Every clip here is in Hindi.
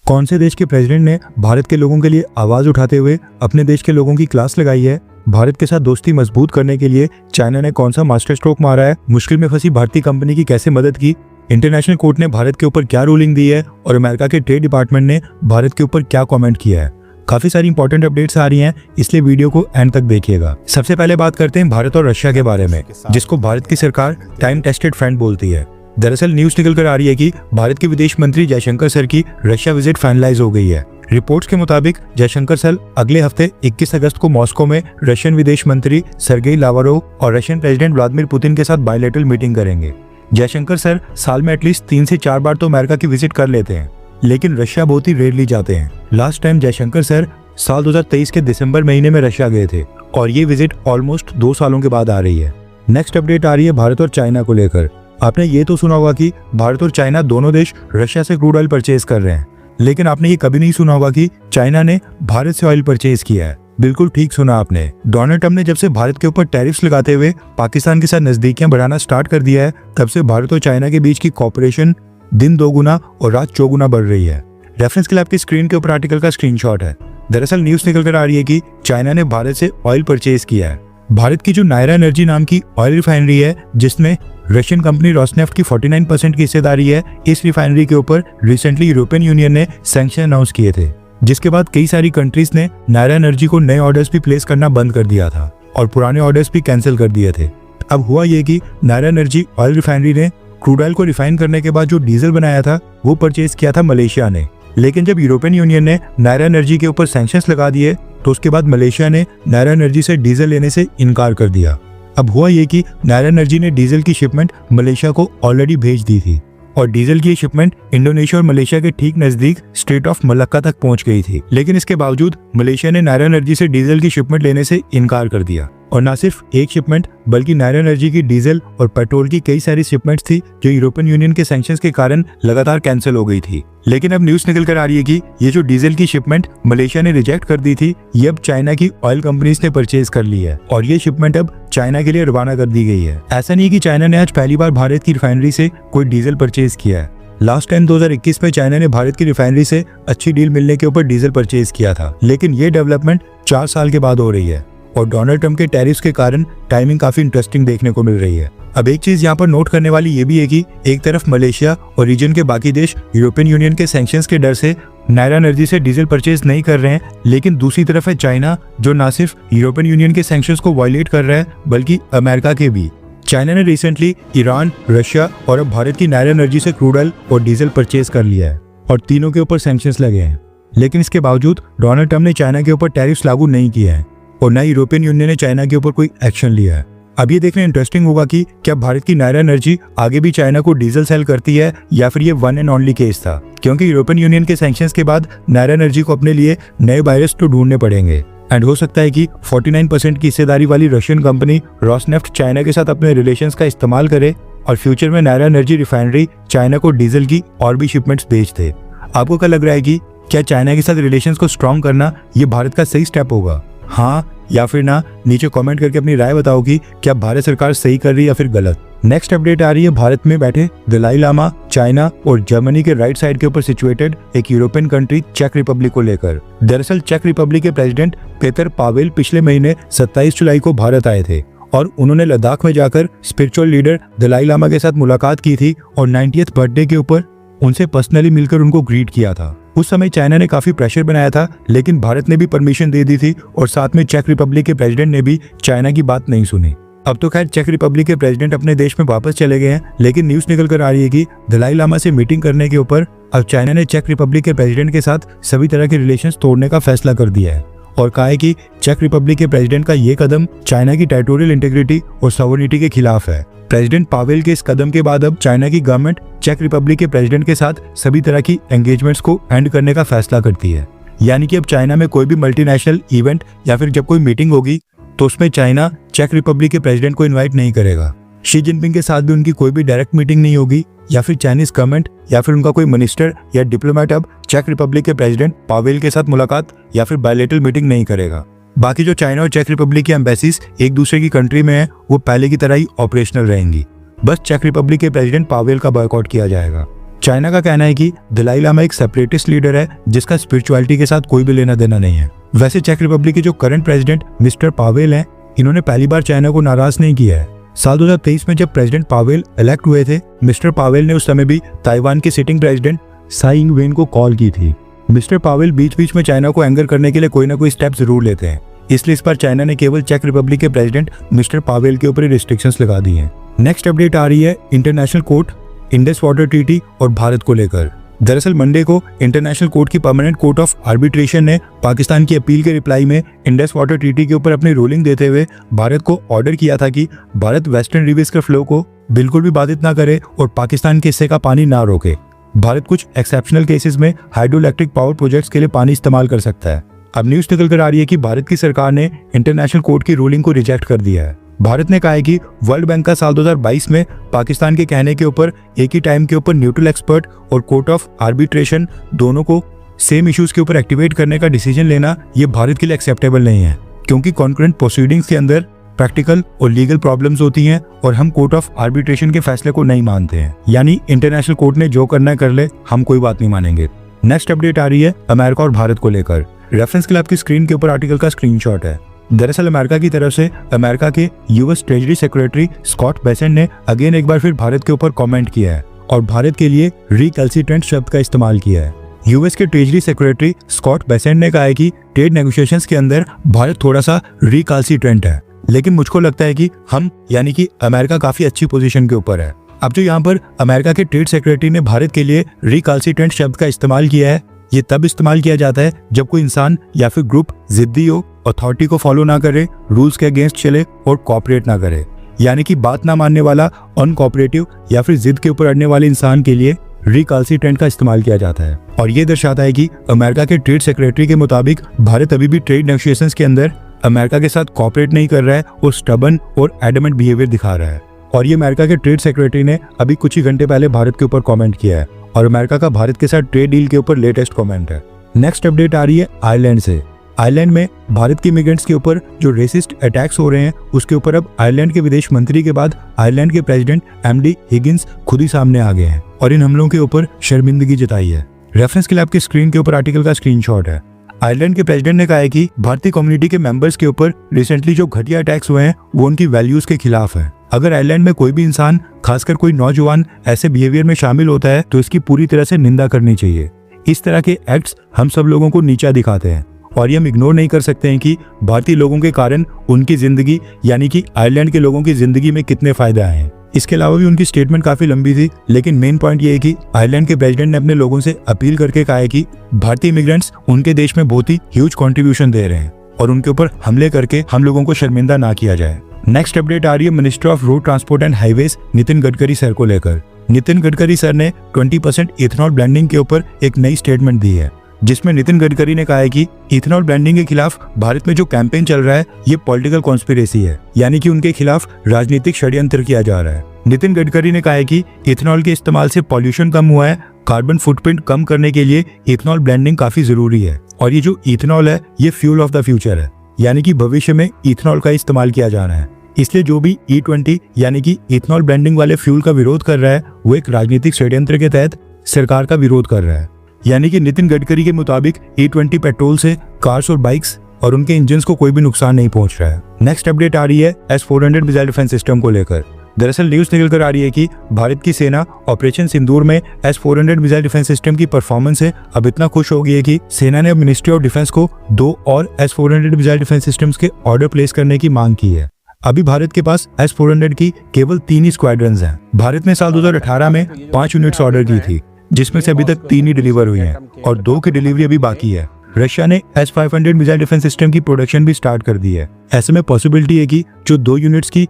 कौन से देश के प्रेसिडेंट ने भारत के लोगों के लिए आवाज उठाते हुए अपने देश के लोगों की क्लास लगाई है? भारत के साथ दोस्ती मजबूत करने के लिए चाइना ने कौन सा मास्टर स्ट्रोक मारा है? मुश्किल में फंसी भारतीय कंपनी की कैसे मदद की? इंटरनेशनल कोर्ट ने भारत के ऊपर क्या रूलिंग दी है और अमेरिका के ट्रेड डिपार्टमेंट ने भारत के ऊपर क्या कमेंट किया है? काफी सारी इंपॉर्टेंट अपडेट्स आ रही हैं, इसलिए वीडियो को एंड तक देखिएगा। सबसे पहले बात करते हैं भारत और रशिया के बारे में, जिसको भारत की सरकार टाइम टेस्टेड फ्रेंड बोलती है। दरअसल न्यूज निकल कर आ रही है कि भारत के विदेश मंत्री जयशंकर सर की रशिया विजिट फाइनलाइज हो गई है। रिपोर्ट्स के मुताबिक जयशंकर सर अगले हफ्ते 21 अगस्त को मॉस्को में रशियन विदेश मंत्री सर्गेई लावरोव और रशियन प्रेसिडेंट व्लादिमीर पुतिन के साथ बायलैटरल मीटिंग करेंगे। जयशंकर सर साल में एटलीस्ट 3 से 4 बार तो अमेरिका की विजिट कर लेते हैं, लेकिन रशिया बहुत ही रेयरली जाते हैं। लास्ट टाइम जयशंकर सर साल 2023 के दिसंबर महीने में रशिया गए थे और ये विजिट ऑलमोस्ट 2 सालों के बाद आ रही है। नेक्स्ट अपडेट आ रही है भारत और चाइना को लेकर। आपने ये तो सुना होगा कि भारत और चाइना दोनों देश रशिया से क्रूड ऑयल परचेज कर रहे हैं, लेकिन आपने ये कभी नहीं सुना होगा कि चाइना ने भारत से ऑयल परचेज किया है। बिल्कुल ठीक सुना आपने। डोनाल्ड ट्रंप ने जब से भारत के ऊपर टैरिफ्स लगाते हुए पाकिस्तान के साथ नजदीकियां बढ़ाना स्टार्ट कर दिया है, तब से भारत और चाइना के बीच की कॉपरेशन दिन 2 गुना और रात 4 गुना बढ़ रही है। रेफरेंस के लिए आपकी स्क्रीन के ऊपर आर्टिकल का स्क्रीनशॉट है। दरअसल न्यूज निकल कर आ रही है कि चाइना ने भारत से ऑयल परचेज किया है। भारत की जो नायरा एनर्जी नाम की ऑयल रिफाइनरी है, जिसमें रशियन कंपनी रोसनेफ्ट की 49% की हिस्सेदारी है, इस रिफाइनरी के ऊपर रिसेंटली यूरोपियन यूनियन ने सैंक्शन अनाउंस किए थे, जिसके बाद कई सारी कंट्रीज ने नायरा एनर्जी को नए ऑर्डर्स भी प्लेस करना बंद कर दिया था और पुराने ऑर्डर्स भी कैंसिल कर दिए थे। अब हुआ ये कि नायरा एनर्जी ऑयल रिफाइनरी ने क्रूड ऑयल को रिफाइन करने के बाद जो डीजल बनाया था वो परचेज किया था मलेशिया ने, लेकिन जब यूरोपियन यूनियन ने नायरा एनर्जी के ऊपर सैंक्शंस लगा दिए तो उसके बाद मलेशिया ने नायरा एनर्जी से डीजल लेने से इनकार कर दिया। अब हुआ ये कि नायरा एनर्जी ने डीजल की शिपमेंट मलेशिया को ऑलरेडी भेज दी थी और डीजल की शिपमेंट इंडोनेशिया और मलेशिया के ठीक नजदीक स्ट्रेट ऑफ मलक्का तक पहुंच गई थी, लेकिन इसके बावजूद मलेशिया ने नायरा एनर्जी से डीजल की शिपमेंट लेने से इनकार कर दिया। और न सिर्फ एक शिपमेंट बल्कि नायरा एनर्जी की डीजल और पेट्रोल की कई सारी शिपमेंट्स थी जो यूरोपियन यूनियन के सैंक्शंस के कारण लगातार कैंसिल हो गई थी। लेकिन अब न्यूज निकल कर आ रही है कि ये जो डीजल की शिपमेंट मलेशिया ने रिजेक्ट कर दी थी, ये अब चाइना की ऑयल कंपनीज ने परचेज कर ली है और ये शिपमेंट अब चाइना के लिए रवाना कर दी गई है। ऐसा नहीं कि चाइना ने आज पहली बार भारत की रिफाइनरी से कोई डीजल परचेज किया है। लास्ट टाइम 2021 में चाइना ने भारत की रिफाइनरी से अच्छी डील मिलने के ऊपर डीजल परचेज किया था, लेकिन ये डेवलपमेंट 4 साल के बाद हो रही है और डोनाल्ड ट्रंप के टैरिफ्स के कारण टाइमिंग काफी इंटरेस्टिंग देखने को मिल रही है। अब एक चीज यहाँ पर नोट करने वाली ये भी है कि एक तरफ मलेशिया और रीजन के बाकी देश यूरोपियन यूनियन के सैंक्शंस के डर से नायरा एनर्जी से डीजल परचेज नहीं कर रहे हैं, लेकिन दूसरी तरफ है चाइना, जो न सिर्फ यूरोपियन यूनियन के सैंक्शंस को वायलेट कर रहा है बल्कि अमेरिका के भी। चाइना ने रिसेंटली ईरान, रशिया और अब भारत की नायरा एनर्जी से क्रूड ऑयल और डीजल परचेज कर लिया है और तीनों के ऊपर सैंक्शंस लगे हैं, लेकिन इसके बावजूद डोनाल्ड ट्रंप ने चाइना के ऊपर टैरिफ्स लागू नहीं किए हैं और न यूरोपियन यूनियन ने चाइना के ऊपर कोई एक्शन लिया है। अब ये देखना इंटरेस्टिंग होगा कि क्या भारत की नायरा एनर्जी आगे भी चाइना को डीजल सेल करती है या फिर ये वन एंड ओनली केस था, क्योंकि यूरोपियन यूनियन के सैंक्शंस के बाद नायरा एनर्जी को अपने लिए नए बायर्स तो ढूंढने पड़ेंगे एंड हो सकता है कि 49% की हिस्सेदारी वाली रशियन कंपनी रोसनेफ्ट चाइना के साथ अपने रिलेशंस का इस्तेमाल करे और फ्यूचर में नायरा एनर्जी रिफाइनरी चाइना को डीजल की और भी शिपमेंट्स भेज दे। आपको क्या लग रहा है कि क्या चाइना के साथ रिलेशंस को स्ट्रॉन्ग करना ये भारत का सही स्टेप होगा? हाँ या फिर ना, नीचे कमेंट करके अपनी राय बताओ कि क्या भारत सरकार सही कर रही है या फिर गलत। नेक्स्ट अपडेट आ रही है भारत में बैठे दलाई लामा, चाइना और जर्मनी के राइट साइड के ऊपर सिचुएटेड एक यूरोपियन कंट्री चेक रिपब्लिक को लेकर। दरअसल चेक रिपब्लिक के प्रेसिडेंट पेतर पावेल पिछले महीने 27 जुलाई को भारत आए थे और उन्होंने लद्दाख में जाकर स्पिरिचुअल लीडर दलाई लामा के साथ मुलाकात की थी और 90th बर्थडे के ऊपर उनसे पर्सनली मिलकर उनको ग्रीट किया था। उस समय चाइना ने काफी प्रेशर बनाया था, लेकिन भारत ने भी परमिशन दे दी थी और साथ में चेक रिपब्लिक के प्रेसिडेंट ने भी चाइना की बात नहीं सुनी। अब तो खैर चेक रिपब्लिक के प्रेसिडेंट अपने देश में वापस चले गए हैं, लेकिन न्यूज निकल कर आ रही है कि दलाई लामा से मीटिंग करने के ऊपर अब चाइना ने चेक रिपब्लिक के प्रेसिडेंट के साथ सभी तरह के रिलेशंस तोड़ने का फैसला कर दिया है और कहा है कि चेक रिपब्लिक के प्रेसिडेंट का ये कदम चाइना की टेरिटोरियल इंटीग्रिटी और सॉवरेनिटी के खिलाफ है। प्रेसिडेंट पावेल के इस कदम के बाद अब चाइना की गवर्नमेंट चेक रिपब्लिक के प्रेसिडेंट के साथ सभी तरह की एंगेजमेंट्स को एंड करने का फैसला करती है। यानी कि अब चाइना में कोई भी मल्टीनेशनल इवेंट या फिर जब कोई मीटिंग होगी तो उसमें चाइना चेक रिपब्लिक के प्रेसिडेंट को इन्वाइट नहीं करेगा। शी जिनपिंग के साथ भी उनकी कोई भी डायरेक्ट मीटिंग नहीं होगी या फिर चाइनीज गवर्नमेंट या फिर उनका कोई मिनिस्टर या डिप्लोमेट अब चेक रिपब्लिक के प्रेसिडेंट पावेल के साथ मुलाकात या फिर बायलैटरल मीटिंग नहीं करेगा। बाकी जो चाइना और चेक रिपब्लिक की एम्बेसीज एक दूसरे की कंट्री में है वो पहले की तरह ही ऑपरेशनल रहेंगी, बस चेक रिपब्लिक के प्रेसिडेंट पावेल का बॉयकॉट किया जाएगा। चाइना का कहना है कि दलाई लामा एक सेपरेटिस्ट लीडर है जिसका स्पिरिचुअलिटी के साथ कोई भी लेना देना नहीं है। वैसे चेक रिपब्लिक के जो करंट प्रेसिडेंट मिस्टर पावेल हैं, इन्होंने पहली बार चाइना को नाराज नहीं किया है। साल 2023 में जब प्रेसिडेंट पावेल इलेक्ट हुए थे, मिस्टर पावेल ने उस समय भी ताइवान के sitting president Sai Ing Wen को कॉल की थी। मिस्टर पावेल बीच बीच में चाइना को एंगर करने के लिए कोई ना कोई स्टेप जरूर लेते हैं, इसलिए इस बार चाइना ने केवल चेक रिपब्लिक के प्रेसिडेंट मिस्टर पावेल के ऊपर ही रिस्ट्रिक्शंस लगा दी हैं। नेक्स्ट अपडेट आ रही है international court Indus water treaty और भारत को लेकर। दरअसल मंडे को इंटरनेशनल कोर्ट की परमानेंट कोर्ट ऑफ आर्बिट्रेशन ने पाकिस्तान की अपील के रिप्लाई में इंडस वाटर ट्रीटी के ऊपर अपनी रूलिंग देते हुए भारत को ऑर्डर किया था कि भारत वेस्टर्न रिवर्स के फ्लो को बिल्कुल भी बाधित ना करे और पाकिस्तान के हिस्से का पानी ना रोके। भारत कुछ एक्सेप्शनल केसेस में हाइड्रो इलेक्ट्रिक पावर प्रोजेक्ट्स के लिए पानी इस्तेमाल कर सकता है। अब न्यूज निकल कर आ रही है कि भारत की सरकार ने इंटरनेशनल कोर्ट की रूलिंग को रिजेक्ट कर दिया है। भारत ने कहा है कि वर्ल्ड बैंक का साल 2022 में पाकिस्तान के कहने के ऊपर एक ही टाइम के ऊपर न्यूट्रल एक्सपर्ट और कोर्ट ऑफ आर्बिट्रेशन दोनों को सेम इश्यूज के ऊपर एक्टिवेट करने का डिसीजन लेना ये भारत के लिए एक्सेप्टेबल नहीं है, क्योंकि कॉन्करेंट प्रोसीडिंग्स के अंदर प्रैक्टिकल और लीगल प्रॉब्लम्स होती हैं और हम कोर्ट ऑफ आर्बिट्रेशन के फैसले को नहीं मानते हैं। यानी इंटरनेशनल कोर्ट ने जो करना है कर ले, हम कोई बात नहीं मानेंगे। नेक्स्ट अपडेट आ रही है अमेरिका और भारत को लेकर। रेफरेंस के लिए आपकी स्क्रीन के ऊपर आर्टिकल का स्क्रीनशॉट है। दरअसल अमेरिका की तरफ से अमेरिका के US treasury secretary Scott Bessent ने अगेन एक बार फिर भारत के ऊपर कमेंट किया है और भारत के लिए रिकैल्सिट्रेंट शब्द का इस्तेमाल किया है। यूएस के ट्रेजरी सेक्रेटरी स्कॉट बेसेंट ने कहा है कि ट्रेड नेगोशिएशंस के अंदर भारत थोड़ा सा रिकैल्सिट्रेंट है, लेकिन मुझको लगता है कि हम यानी कि अमेरिका काफी अच्छी पोजीशन के ऊपर है। अब जो यहाँ पर अमेरिका के ट्रेड सेक्रेटरी ने भारत के लिए रिकैल्सिट्रेंट शब्द का इस्तेमाल किया है, ये तब इस्तेमाल किया जाता है जब कोई इंसान या फिर ग्रुप जिद्दी हो, अथॉरिटी को फॉलो ना करे, रूल्स के अगेंस्ट चले और कोऑपरेट ना करे। यानी कि बात ना मानने वाला, अनकोऑपरेटिव या फिर जिद के ऊपर अड़ने वाले इंसान के लिए रिकैल्सिट्रेंट का इस्तेमाल किया जाता है। और ये दर्शाता है कि अमेरिका के ट्रेड सेक्रेटरी के मुताबिक भारत अभी भी ट्रेड नेगोशिएशंस के अंदर अमेरिका के साथ कोऑपरेट नहीं कर रहा है और स्टबर्न और एडमेंट बिहेवियर दिखा रहा है। और ये अमेरिका के ट्रेड सेक्रेटरी ने अभी कुछ ही घंटे पहले भारत के ऊपर कमेंट किया है और अमेरिका का भारत के साथ ट्रेड डील के ऊपर लेटेस्ट कमेंट है। नेक्स्ट अपडेट आ रही है आयरलैंड से। आयरलैंड में भारत के इमिग्रेंट्स के ऊपर जो रेसिस्ट अटैक्स हो रहे हैं, उसके ऊपर अब आयरलैंड के विदेश मंत्री के बाद आयरलैंड के प्रेसिडेंट एमडी हिगिंस खुद ही सामने आ गए हैं और इन हमलों के ऊपर शर्मिंदगी जताई है। रेफरेंस के लिए आपकी स्क्रीन के ऊपर आर्टिकल का स्क्रीनशॉट है। आयरलैंड के प्रेसिडेंट ने कहा है कि भारतीय कम्युनिटी के मेंबर्स के ऊपर रिसेंटली जो घटिया अटैक्स हुए हैं वो उनकी वैल्यूज के खिलाफ है। अगर आयरलैंड में कोई भी इंसान, खासकर कोई नौजवान ऐसे बिहेवियर में शामिल होता है तो इसकी पूरी तरह से निंदा करनी चाहिए। इस तरह के एक्ट्स हम सब लोगों को नीचा दिखाते हैं और ये हम इग्नोर नहीं कर सकते हैं कि भारतीय लोगों के कारण उनकी जिंदगी यानी कि आयरलैंड के लोगों की जिंदगी में कितने फायदे आए हैं। इसके अलावा भी उनकी स्टेटमेंट काफी लंबी थी, लेकिन मेन पॉइंट ये है कि आयरलैंड के प्रेसिडेंट ने अपने लोगों से अपील करके कहा है कि भारतीय इमिग्रेंट्स उनके देश में बहुत ही ह्यूज कंट्रीब्यूशन दे रहे हैं और उनके ऊपर हमले करके हम लोगों को शर्मिंदा ना किया जाए। नेक्स्ट अपडेट आ रही है minister of road transport and highways Nitin Gadkari sir को लेकर। नितिन गडकरी सर ने 20% इथेनॉल ब्लेंडिंग के ऊपर एक नई स्टेटमेंट दी है, जिसमें नितिन गडकरी ने कहा है कि इथेनॉल ब्लेंडिंग के खिलाफ भारत में जो कैंपेन चल रहा है ये पॉलिटिकल कॉन्स्पिरेसी है, यानी कि उनके खिलाफ राजनीतिक षड्यंत्र किया जा रहा है। नितिन गडकरी ने कहा है कि इथेनॉल के इस्तेमाल से पॉल्यूशन कम हुआ है, कार्बन फुटप्रिंट कम करने के लिए इथेनॉल ब्लेंडिंग काफी जरूरी है और ये जो इथेनॉल है ये फ्यूल ऑफ द फ्यूचर है, यानी कि भविष्य में इथेनॉल का इस्तेमाल किया जाना है। इसलिए जो भी E20 यानी कि इथेनॉल ब्लेंडिंग वाले फ्यूल का विरोध कर रहा है वो एक राजनीतिक षड्यंत्र के तहत सरकार का विरोध कर रहा है। यानी कि नितिन गडकरी के मुताबिक E20 पेट्रोल से कार्स और बाइक्स और उनके इंजन्स को कोई भी नुकसान नहीं पहुंच रहा है। नेक्स्ट अपडेट आ रही है S-400 मिसाइल डिफेंस सिस्टम को लेकर। दरअसल न्यूज निकल कर आ रही है कि भारत की सेना ऑपरेशन सिंदूर में S-400 मिसाइल डिफेंस सिस्टम की परफॉर्मेंस से अब इतना खुश हो गई है कि सेना ने अब मिनिस्ट्री ऑफ डिफेंस को 2 और S-400 मिसाइल डिफेंस सिस्टम्स के ऑर्डर प्लेस करने की मांग की है। अभी भारत के पास S-400 की केवल 3 ही स्क्वाड्रंस हैं। भारत ने साल 2018 में 5 यूनिट्स ऑर्डर की थी, जिसमें से अभी तक 3 ही डिलीवर हुई हैं और 2 की डिलीवरी अभी बाकी है। रशिया ने S-500 मिसाइल डिफेंस सिस्टम की प्रोडक्शन भी स्टार्ट कर दी है। ऐसे में पॉसिबिलिटी है कि जो 2 यूनिट्स की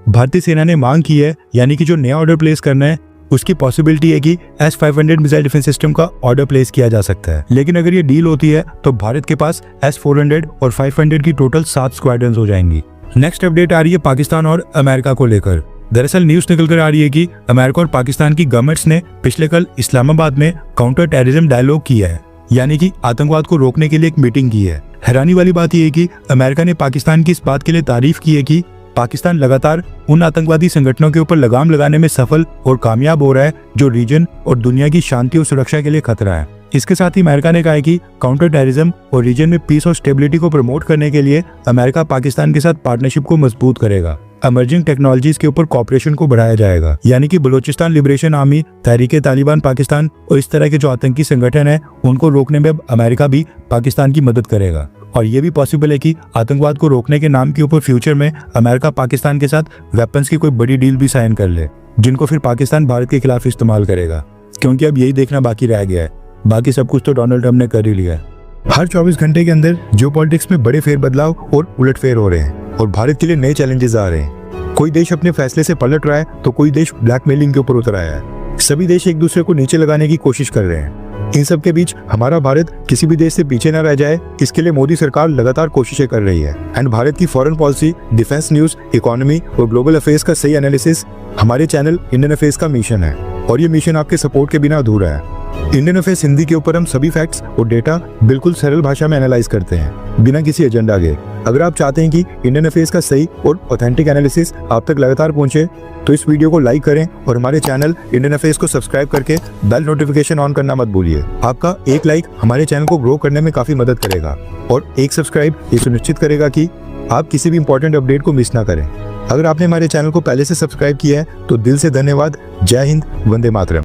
भारतीय सेना ने मांग की है, यानी कि जो नया ऑर्डर प्लेस करना है, उसकी पॉसिबिलिटी है कि S-500 मिसाइल डिफेंस सिस्टम का ऑर्डर प्लेस किया जा सकता है। लेकिन अगर ये डील होती है तो भारत के पास S-400 और 500 की टोटल 7 स्क्वाड्रंस हो जाएंगी। नेक्स्ट अपडेट आ रही है पाकिस्तान और अमेरिका को लेकर। दरअसल न्यूज निकल कर आ रही है कि अमेरिका और पाकिस्तान की गवर्नमेंट्स ने पिछले कल इस्लामाबाद में काउंटर टेररिज्म डायलॉग किया है, यानी कि आतंकवाद को रोकने के लिए एक मीटिंग की है। हैरानी वाली बात यह है कि अमेरिका ने पाकिस्तान की इस बात के लिए तारीफ की है कि पाकिस्तान लगातार उन आतंकवादी संगठनों के ऊपर लगाम लगाने में सफल और कामयाब हो रहा है जो रीजन और दुनिया की शांति और सुरक्षा के लिए खतरा है। इसके साथ ही अमेरिका ने कहा है कि काउंटर टेररिज्म और रीजन में पीस और स्टेबिलिटी को प्रमोट करने के लिए अमेरिका पाकिस्तान के साथ पार्टनरशिप को मजबूत करेगा। इमर्जिंग टेक्नोलॉजीज के ऊपर कॉपरेशन को बढ़ाया जाएगा, यानी कि बलूचिस्तान लिबरेशन आर्मी, तहरीके तालिबान पाकिस्तान और इस तरह के जो आतंकी संगठन है उनको रोकने में अब अमेरिका भी पाकिस्तान की मदद करेगा। और ये भी पॉसिबल है कि आतंकवाद को रोकने के नाम के ऊपर फ्यूचर में अमेरिका पाकिस्तान के साथ वेपन्स की कोई बड़ी डील भी साइन कर ले, जिनको फिर पाकिस्तान भारत के खिलाफ इस्तेमाल करेगा, क्योंकि अब यही देखना बाकी रह गया है। बाकी सब कुछ तो डोनाल्ड ट्रंप ने कर ही लिया है। हर 24 घंटे के अंदर जियोपॉलिटिक्स में बड़े फेरबदलाव और उलटफेर हो रहे हैं और भारत के लिए नए चैलेंजेस आ रहे हैं। कोई देश अपने फैसले से पलट रहा है तो कोई देश ब्लैकमेलिंग के ऊपर उतर आया है। सभी देश एक दूसरे को नीचे लगाने की कोशिश कर रहे हैं। इन सब के बीच हमारा भारत किसी भी देश से पीछे न रह जाए, इसके लिए मोदी सरकार लगातार कोशिशें कर रही है। एंड भारत की foreign policy, defence news, economy और ग्लोबल अफेयर्स का सही एनालिसिस हमारे चैनल इंडियन अफेयर्स का मिशन है और ये मिशन आपके सपोर्ट के बिना अधूरा है। इंडियन अफेयर्स हिंदी के ऊपर हम सभी फैक्ट्स और डेटा बिल्कुल सरल भाषा में एनालाइज करते हैं, बिना किसी एजेंडा के। अगर आप चाहते हैं कि इंडियन अफेयर्स का सही और ऑथेंटिक एनालिसिस आप तक लगातार पहुंचे, तो इस वीडियो को लाइक करें और हमारे चैनल इंडियन अफेयर्स को सब्सक्राइब करके बेल नोटिफिकेशन ऑन करना मत भूलिए। आपका एक लाइक हमारे चैनल को ग्रो करने में काफी मदद करेगा और एक सब्सक्राइब ये सुनिश्चित करेगा कि आप किसी भी इंपॉर्टेंट अपडेट को मिस ना करें। अगर आपने हमारे चैनल को पहले से सब्सक्राइब किया है तो दिल से धन्यवाद। जय हिंद, वंदे मातरम।